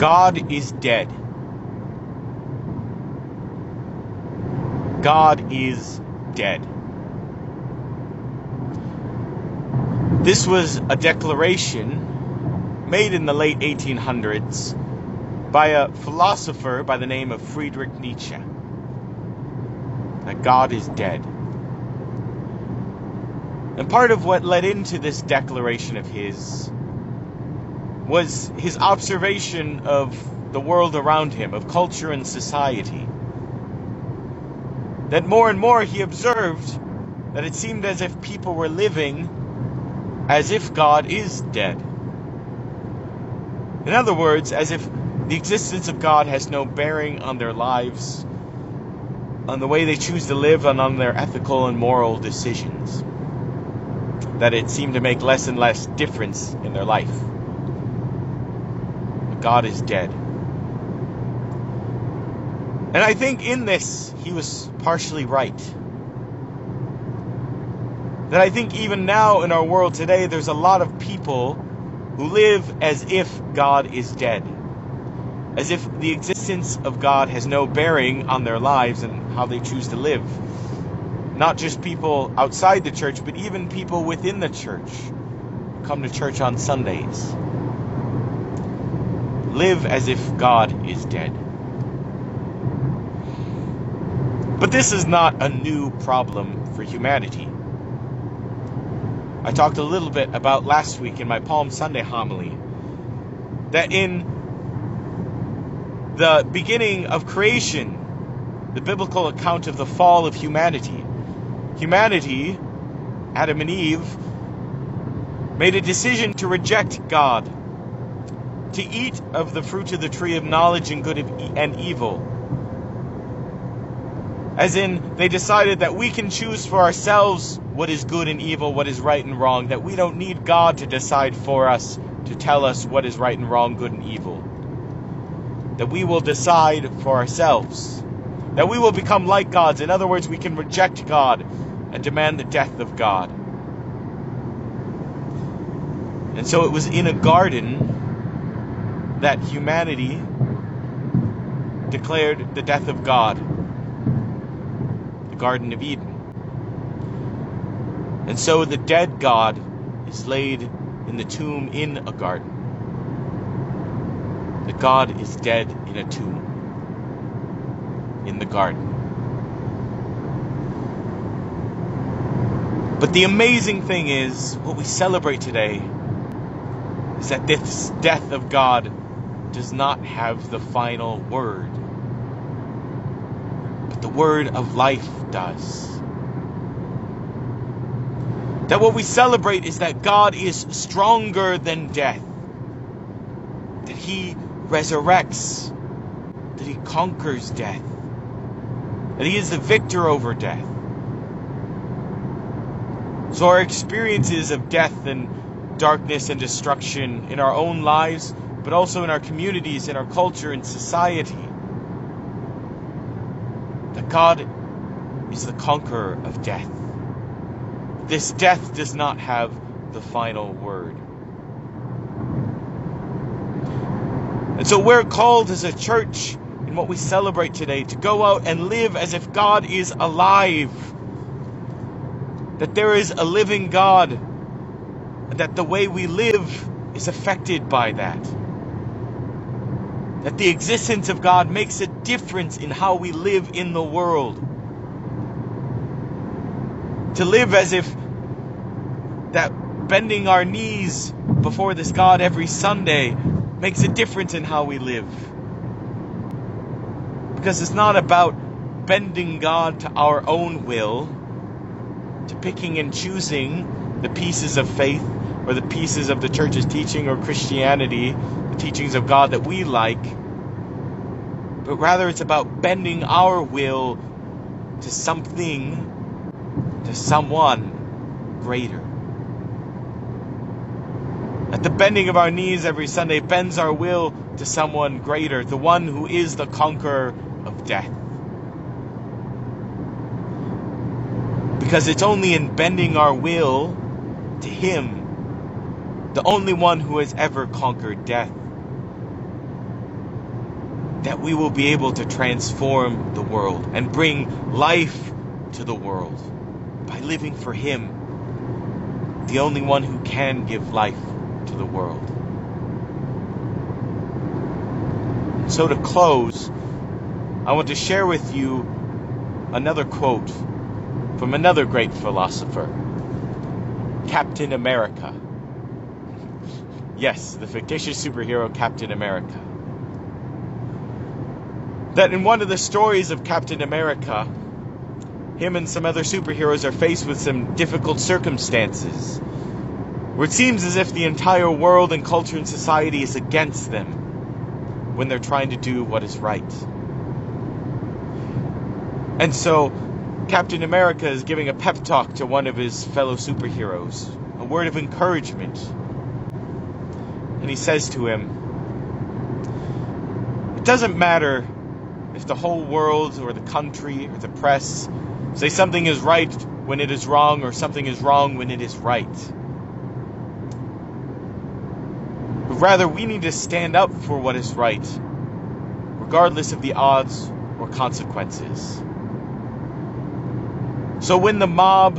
God is dead. God is dead. This was a declaration made in the late 1800s by a philosopher by the name of Friedrich Nietzsche, that God is dead. And part of what led into this declaration of his was his observation of the world around him, of culture and society. That more and more he observed that it seemed as if people were living as if God is dead. In other words, as if the existence of God has no bearing on their lives, on the way they choose to live, and on their ethical and moral decisions. That it seemed to make less and less difference in their life. But God is dead. And I think in this, he was partially right. That I think even now in our world today, there's a lot of people who live as if God is dead. As if the existence of God has no bearing on their lives and how they choose to live. Not just people outside the church, but even people within the church who come to church on Sundays. Live as if God is dead. But this is not a new problem for humanity. I talked a little bit about last week in my Palm Sunday homily that in the beginning of creation, the biblical account of the fall of humanity, Adam and Eve, made a decision to reject God, to eat of the fruit of the tree of knowledge and good and evil. As in, they decided that we can choose for ourselves what is good and evil, what is right and wrong, that we don't need God to decide for us, to tell us what is right and wrong, good and evil. That we will decide for ourselves. That we will become like gods. In other words, we can reject God and demand the death of God. And so it was in a garden that humanity declared the death of God. The Garden of Eden. And so the dead God is laid in the tomb in a garden. That God is dead in a tomb in the garden. But the amazing thing is, what we celebrate today is that this death of God does not have the final word. But the word of life does. That what we celebrate is that God is stronger than death. That he resurrects. That he conquers death. That he is the victor over death. So our experiences of death and darkness and destruction in our own lives, but also in our communities, in our culture and society, that God is the conqueror of death. This death does not have the final word. And so we're called as a church in what we celebrate today to go out and live as if God is alive. That there is a living God. And that the way we live is affected by that. That the existence of God makes a difference in how we live in the world. To live as if that bending our knees before this God every Sunday makes a difference in how we live. Because it's not about bending God to our own will, to picking and choosing the pieces of faith or the pieces of the church's teaching or Christianity, the teachings of God that we like, but rather it's about bending our will to something, to someone greater. That the bending of our knees every Sunday bends our will to someone greater, the one who is the conqueror of death. Because it's only in bending our will to him, the only one who has ever conquered death, that we will be able to transform the world and bring life to the world by living for Him, the only one who can give life to the world. So to close, I want to share with you another quote from another great philosopher, Captain America. Yes, the fictitious superhero Captain America. That in one of the stories of Captain America, him and some other superheroes are faced with some difficult circumstances, where it seems as if the entire world and culture and society is against them when they're trying to do what is right. And so, Captain America is giving a pep talk to one of his fellow superheroes, a word of encouragement. And he says to him, "It doesn't matter if the whole world or the country or the press say something is right when it is wrong or something is wrong when it is right. But rather, we need to stand up for what is right, regardless of the odds or consequences. So when the mob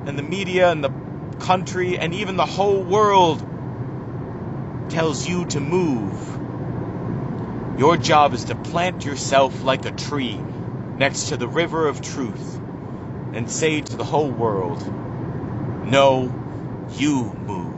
and the media and the country and even the whole world tells you to move, your job is to plant yourself like a tree next to the river of truth and say to the whole world, no, you move."